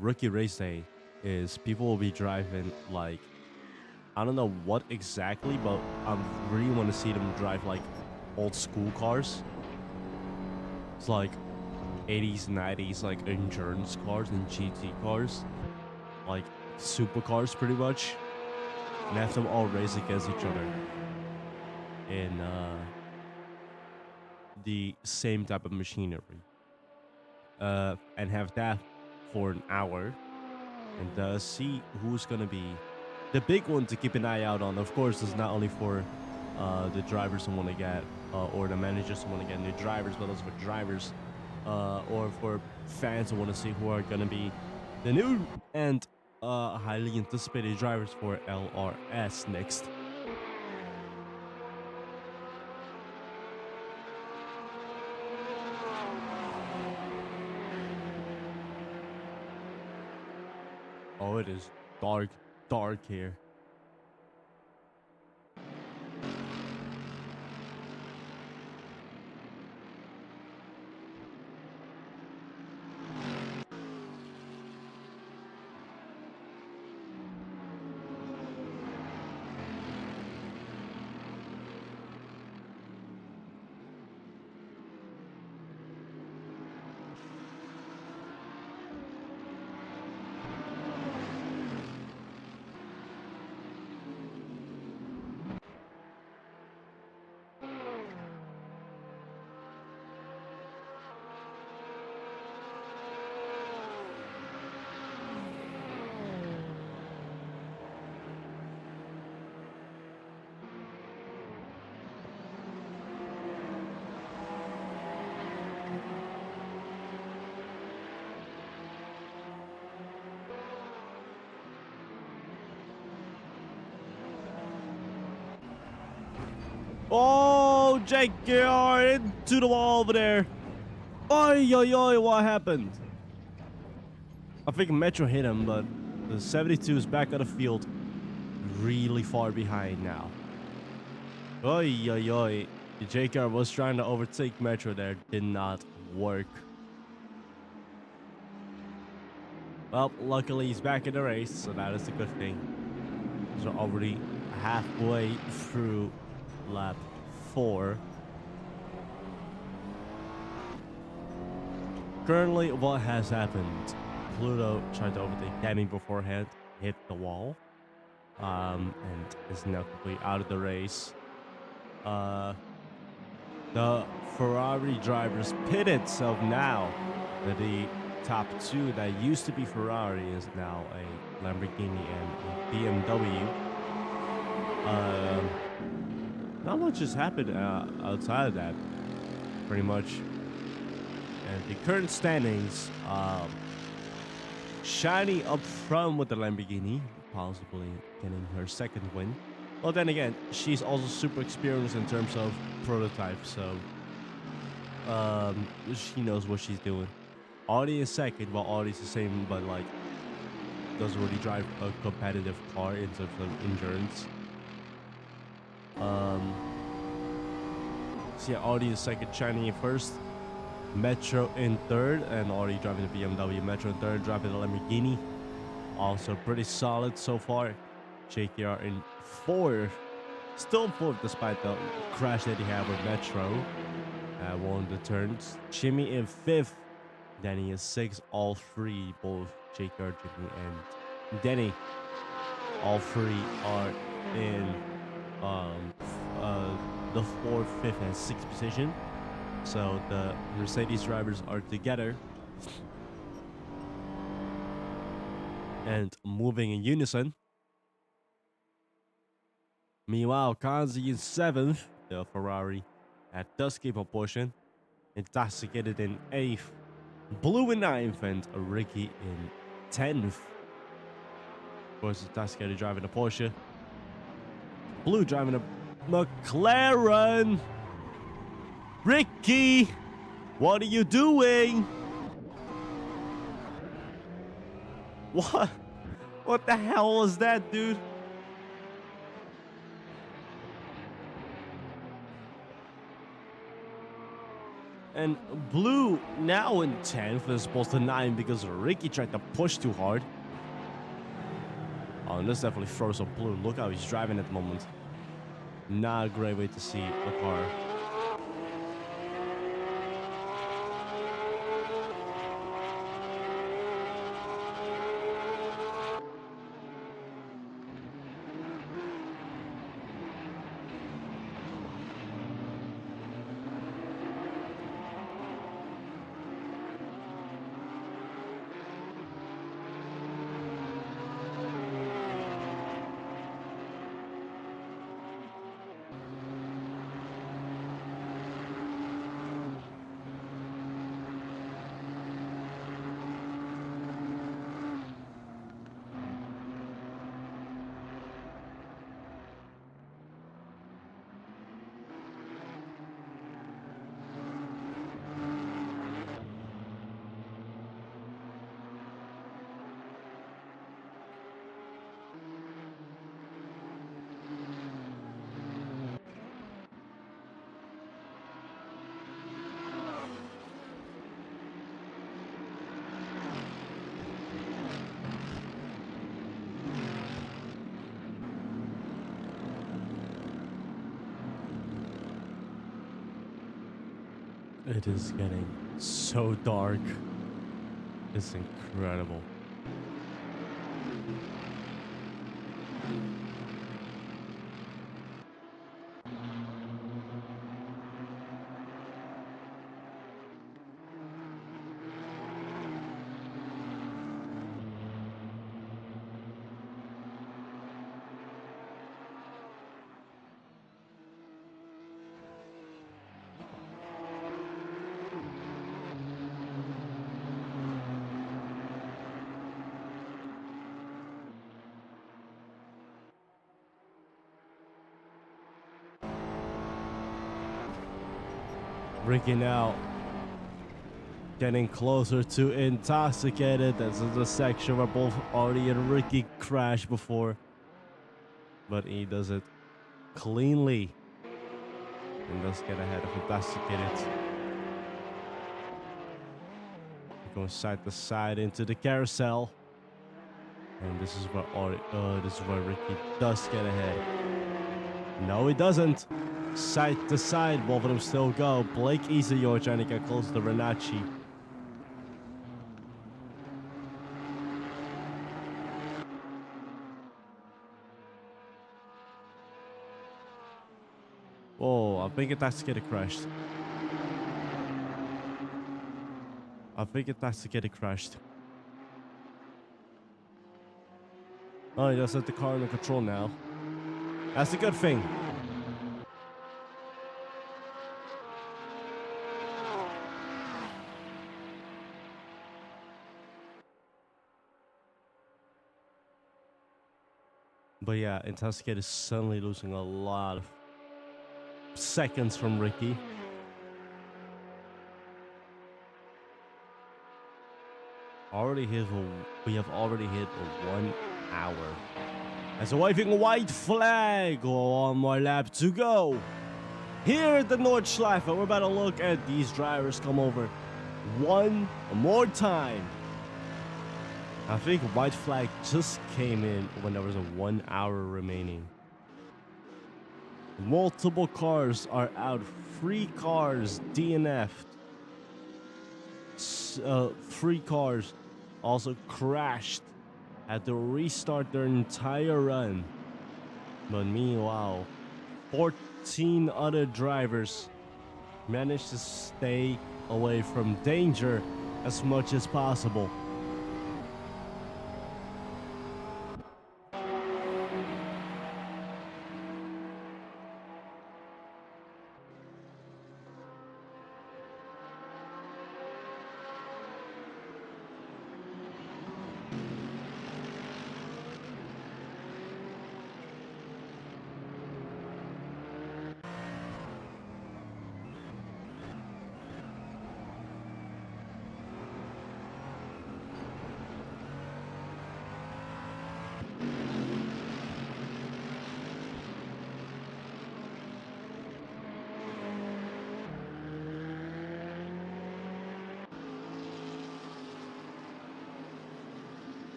Rookie Race Day is people will be driving like, I don't know what exactly, but I really want to see them drive like old school cars. It's like 80s, 90s, like endurance cars and GT cars, like supercars, pretty much, and have them all race against each other in the same type of machinery, and have that for an hour, and see who's gonna be the big one to keep an eye out on. Of course, is not only for the drivers who want to get or the managers who want to get new drivers, but also for drivers or for fans who want to see who are gonna be the new and highly anticipated drivers for LRS next. Oh, it is dark, dark here. Oh, Jake, you're into the wall over there. Oi, oi, oi, what happened? I think Metro hit him, but the 72 is back on the field, really far behind now. Oi, oi, oi. The JKR was trying to overtake Metro there, did not work. Well, luckily he's back in the race, so that is a good thing. So already halfway through lap 4. Currently, what has happened? Pluto tried to overtake Demi beforehand, hit the wall, and is now completely out of the race. The Ferrari drivers pitted, so now the top 2 that used to be Ferrari is now a Lamborghini and a BMW. Not much has happened outside of that, pretty much. And the current standings, Shiny up front with the Lamborghini, possibly getting her second win. Well, then again, she's also super experienced in terms of prototype, so she knows what she's doing. Audi is second, while Audi's the same, but like doesn't really drive a competitive car in terms of endurance. So yeah, Audi is second, shining in first, Metro in third, and Audi driving the BMW. Metro in third, driving the Lamborghini. Also pretty solid so far. JKR in fourth, still fourth despite the crash that he had with Metro. Won the turns. Jimmy in fifth. Danny is sixth. All three, both JKR, Jimmy, and Danny, all three are in the fourth, fifth, and sixth position. So the Mercedes drivers are together and moving in unison. Meanwhile, Kanzi in seventh, the Ferrari does keep a portion. Intoxicated in eighth, Blue in ninth, and Ricky in 10th. Of course, Intoxicated driving a Porsche. Blue driving a McLaren. Ricky, what are you doing? What? What the hell was that, dude? And Blue now in 10th as opposed to 9 because Ricky tried to push too hard. Oh, and this definitely throws up Blue. Look how he's driving at the moment. Not a great way to see the car. It is getting so dark. It's incredible. Ricky now getting closer to Intoxicated. This is the section where both Artie and Ricky crashed before. But he does it cleanly and does get ahead of Intoxicated. Going side to side into the carousel. And this is where Ricky does get ahead. No, he doesn't. Side to side, both of them still go. Blake Isayor trying to get close to Renacci. Whoa, I think Intoxicated crashed. I think Intoxicated crashed. Oh, he does have the car under control now. That's a good thing. But yeah, Intoxicated is suddenly losing a lot of seconds from Ricky. We have already hit 1 hour. As a waving white flag, 1 more lap to go. Here at the Nordschleife, we're about to look at these drivers come over one more time. I think white flag just came in when there was a 1 hour remaining. Multiple cars are out. 3 cars DNF'd. 3 cars also crashed, had to restart their entire run. But meanwhile, 14 other drivers managed to stay away from danger as much as possible.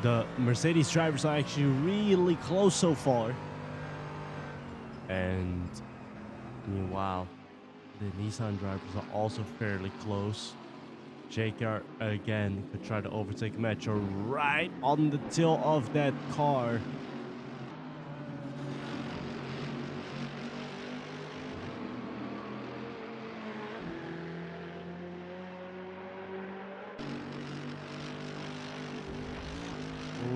The Mercedes drivers are actually really close so far. And meanwhile, the Nissan drivers are also fairly close. JKR again could try to overtake Metro right on the tail of that car.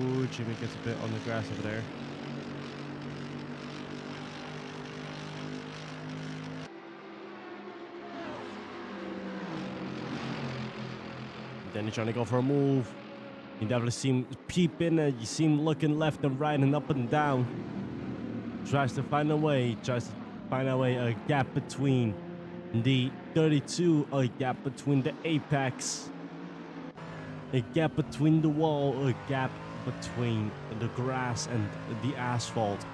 Ooh, Jimmy gets a bit on the grass over there. Then he's trying to go for a move. You definitely see him peeping and you see him looking left and right and up and down. Tries to find a way, a gap between the 32, a gap between the apex, a gap between the wall, a gap between the grass and the asphalt.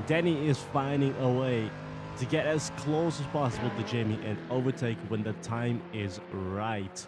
Danny is finding a way to get as close as possible to Jamie and overtake when the time is right.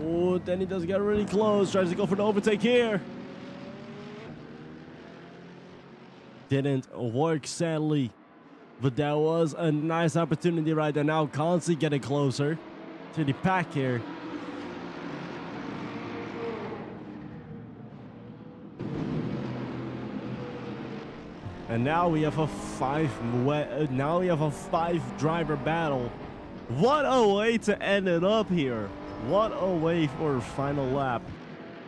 Oh, then he does get really close. Tries to go for the overtake here. Didn't work, sadly. But that was a nice opportunity right there. Now constantly getting closer to the pack here. And now we have a five driver battle. What a way to end it up here. What a way for a final lap.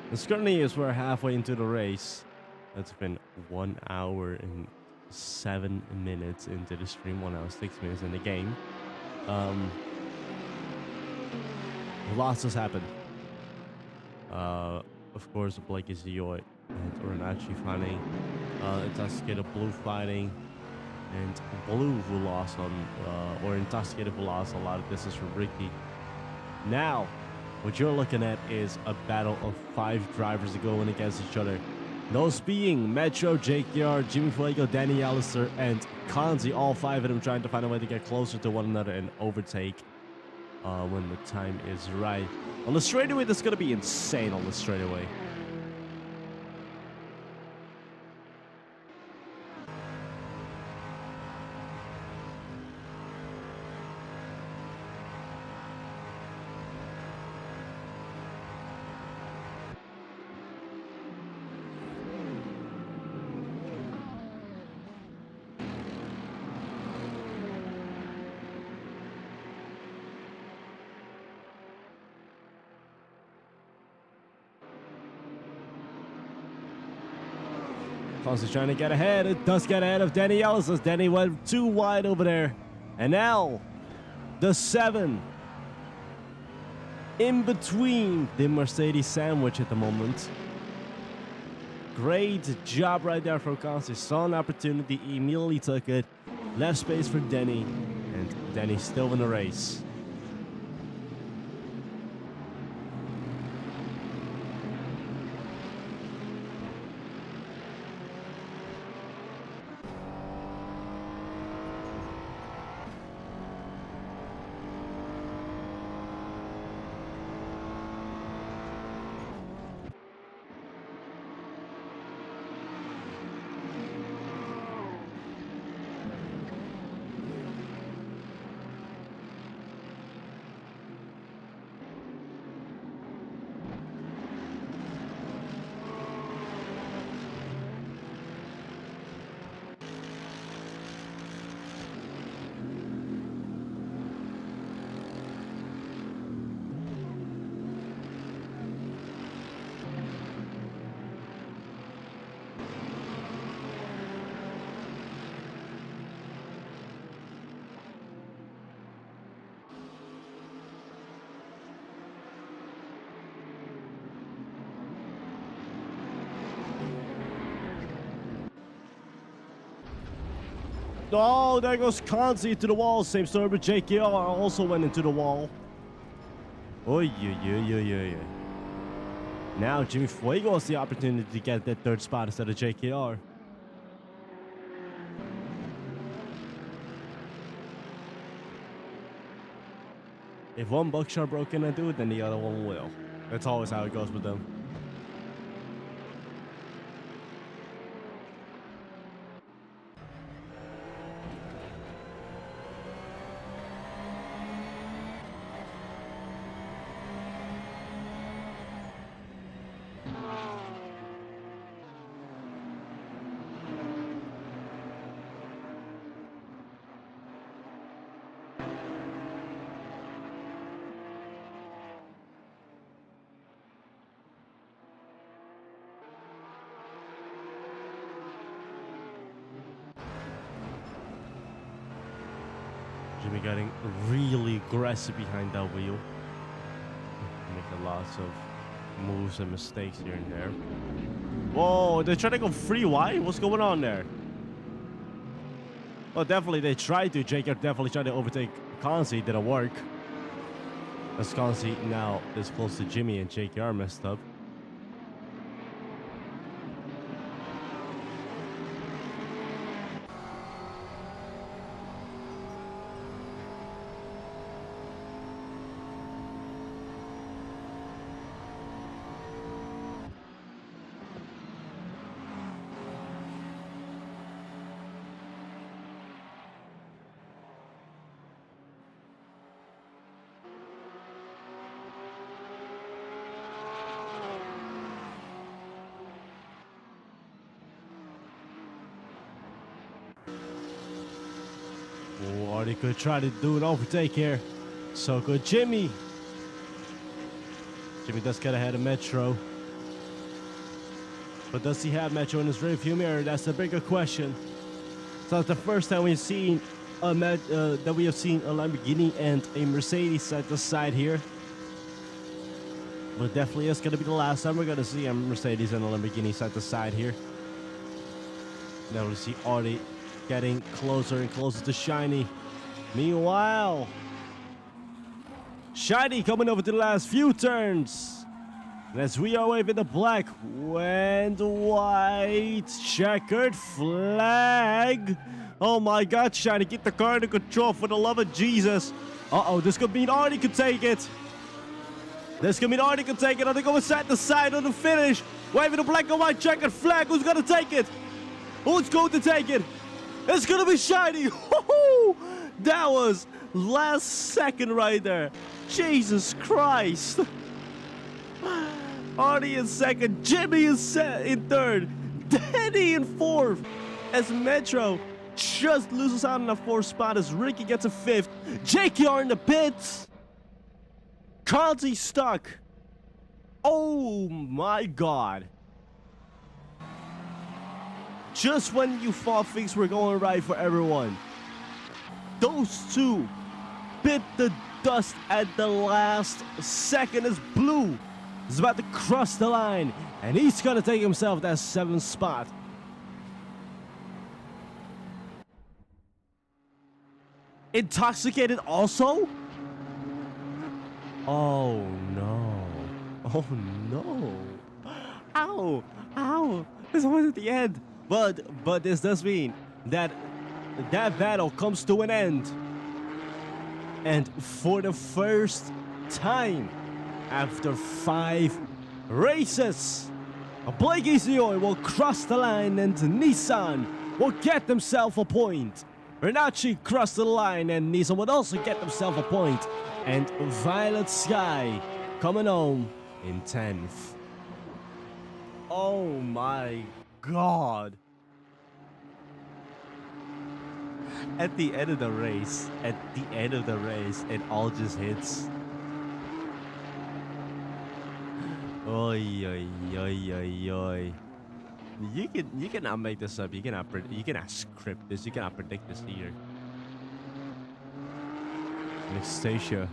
This currently is we're halfway into the race. It's been 1 hour and 7 minutes into the stream, 1 hour 6 minutes in the game. Lots has happened. Of course, Blake is the and Oranachi fighting. Intoxicated Blue fighting. And Blue who lost on, or Intoxicated who lost a lot of distance from Ricky. Now, what you're looking at is a battle of 5 drivers going against each other. Those being Metro, JKR, Jimmy Fuego, Danny Allister, and Kanzi. All 5 of them trying to find a way to get closer to one another and overtake when the time is right. On the straightaway, that's going to be insane on the straightaway. Constantly trying to get ahead. It does get ahead of Danny Ellis as Danny went too wide over there. And now, the 7 in between the Mercedes sandwich at the moment. Great job right there from Constantly. Saw an opportunity, immediately took it. Left space for Denny. And Denny's still in the race. Oh, there goes Kanzi to the wall. Same story with JKR also went into the wall. Oh, yeah. Now Jimmy Fuego has the opportunity to get that 3rd spot instead of JKR. If one buckshot broke in and do it, then the other one will. That's always how it goes with them. Jimmy getting really aggressive behind that wheel. Making lots of moves and mistakes here and there. Whoa, they're trying to go free wide? What's going on there? Well, definitely they tried to. Jacob definitely tried to overtake Kanzi. It didn't work. As Kanzi now is close to Jimmy and JKR messed up. Oh, Artie could try to do an overtake here. So could Jimmy. Jimmy does get ahead of Metro. But does he have Metro in his rearview mirror? That's the bigger question. So it's the first time we've seen a Lamborghini and a Mercedes side to side here. But definitely it's going to be the last time we're going to see a Mercedes and a Lamborghini side to side here. Now we see Artie getting closer and closer to Shiny. Meanwhile, Shiny coming over to the last few turns. As we are waving the black and white checkered flag. Oh my God, Shiny, get the car under control for the love of Jesus. Uh-oh, this could mean Artie could take it. This could mean Artie could take it. Are they going side to side on the finish? Waving the black and white checkered flag. Who's going to take it? Who's going to take it? It's going to be Shiny. That was last second right there. Jesus Christ. Artie in second. Jimmy is in third. Danny in fourth. As Metro just loses out in the fourth spot as Ricky gets a fifth. JKR in the pits. Kanzi stuck. Oh my God. Just when you thought things were going right for everyone, those two bit the dust at the last second as Blue is about to cross the line, and he's gonna take himself that 7th spot. Intoxicated also? Oh no. Oh no. Ow. Ow. This was at the end. But this does mean that battle comes to an end. And for the first time after 5 races, Blake Easyoi will cross the line and Nissan will get themselves a point. Renacci crossed the line and Nissan would also get themselves a point. And Violet Sky coming home in 10th. Oh my God. At the end of the race, it all just hits. Oy, oy, oy, oy, oy. You cannot make this up. You cannot script this. You cannot predict this here. Anastasia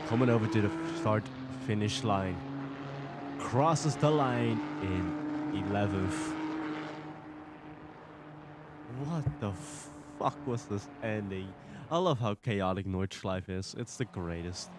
coming over to the start finish line. Crosses the line in 11th. What the fuck was this ending? I love how chaotic Nordschleife is. It's the greatest.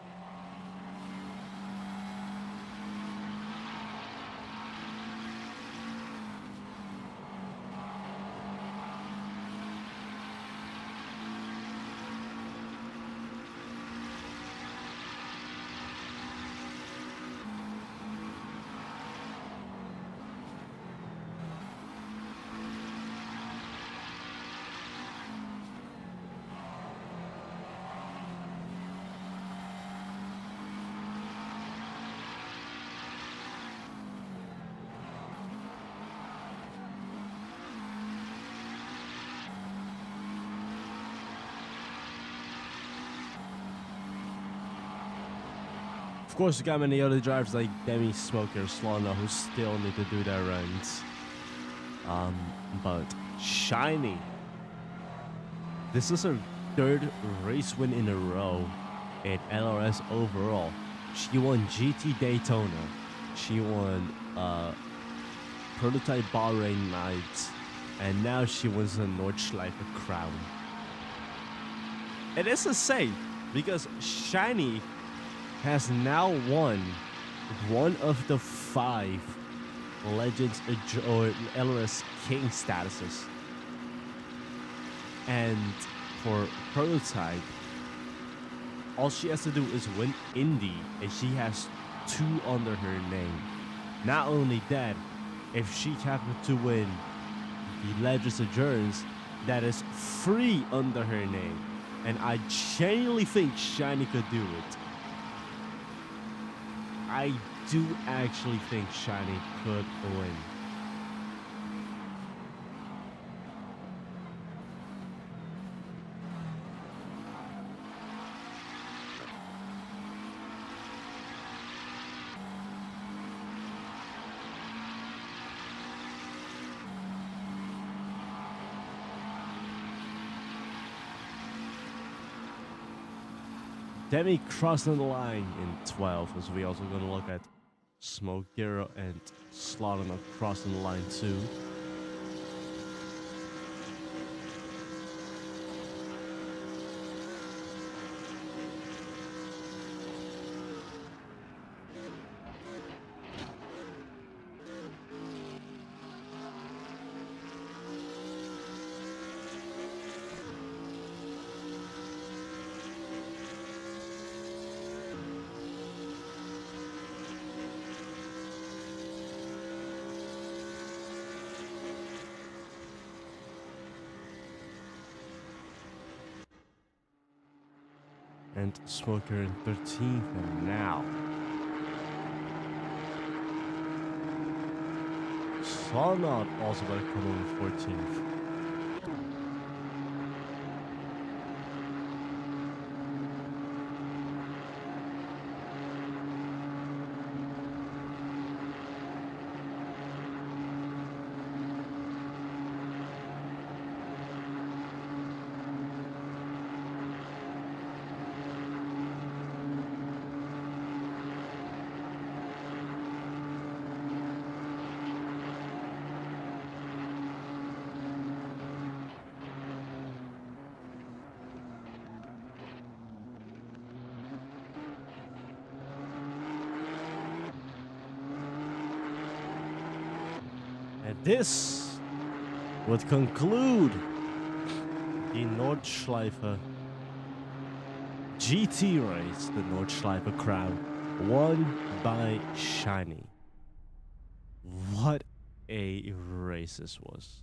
Of course, we got many other drivers like Demi, Smoker, Slana who still need to do their runs. But Shiny This is her third race win in a row in LRS overall. She won GT Daytona. She won Prototype Bahrain Nights. And now she wins the Nordschleife crown. It is insane because Shiny has now won one of the 5 Legends or LRS King statuses. And for Prototype, all she has to do is win Indy, and she has 2 under her name. Not only that, if she happened to win the Legends Endurance, that is 3 under her name. And I genuinely think Shiny could do it. I do actually think Shiny could win. Demi crossing the line in 12, as we also going to look at Smoke Hero and Slaughter crossing the line too. And Smoker in 13th, and now Slaughter also going to come in 14th. And this would conclude the Nordschleife GT race, the Nordschleife crown, won by Shiny. What a race this was.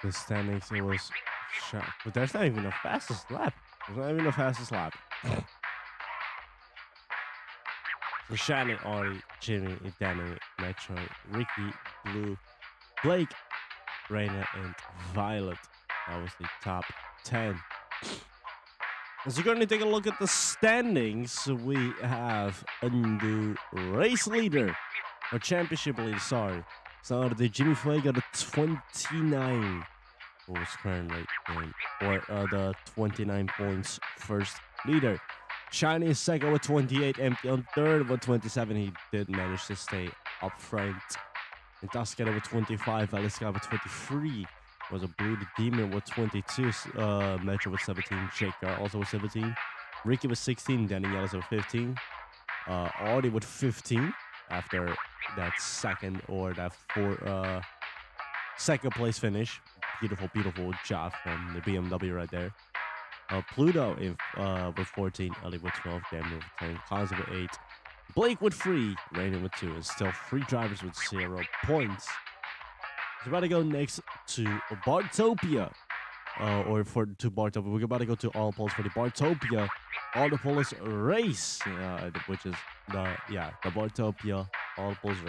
The standings, it was but there's not even a fastest lap. There's not even a fastest lap. So Shiny, Ori, Jimmy, Danny, Metro, Ricky, Blue, Blake, Reina, and Violet. That was the top 10. As you're going to take a look at the standings, we have a new race leader, or championship leader, sorry. So the Jimmy Fuego, the 29, who is currently in, or the 29 points first leader. Shiny is second with 28, Empty on third with 27. He did manage to stay up front. And Tascada with 25, Aliska with 23. Was a Blue the Demon with 22, Metro with 17, Jake also with 17, Ricky with 16, Danny Yellows with 15, already with 15 after that second or that second place finish. Beautiful job from the BMW right there. Pluto with 14, Ellie with 12, Daniel with 10, Cosmo with 8, Blake with 3, Raiden with 2, and still 3 drivers with 0 points. We're about to go next to Bartopia. To Bartopia. We're about to go to All Poles for the Bartopia All the Poles race, which is the Bartopia All Poles race.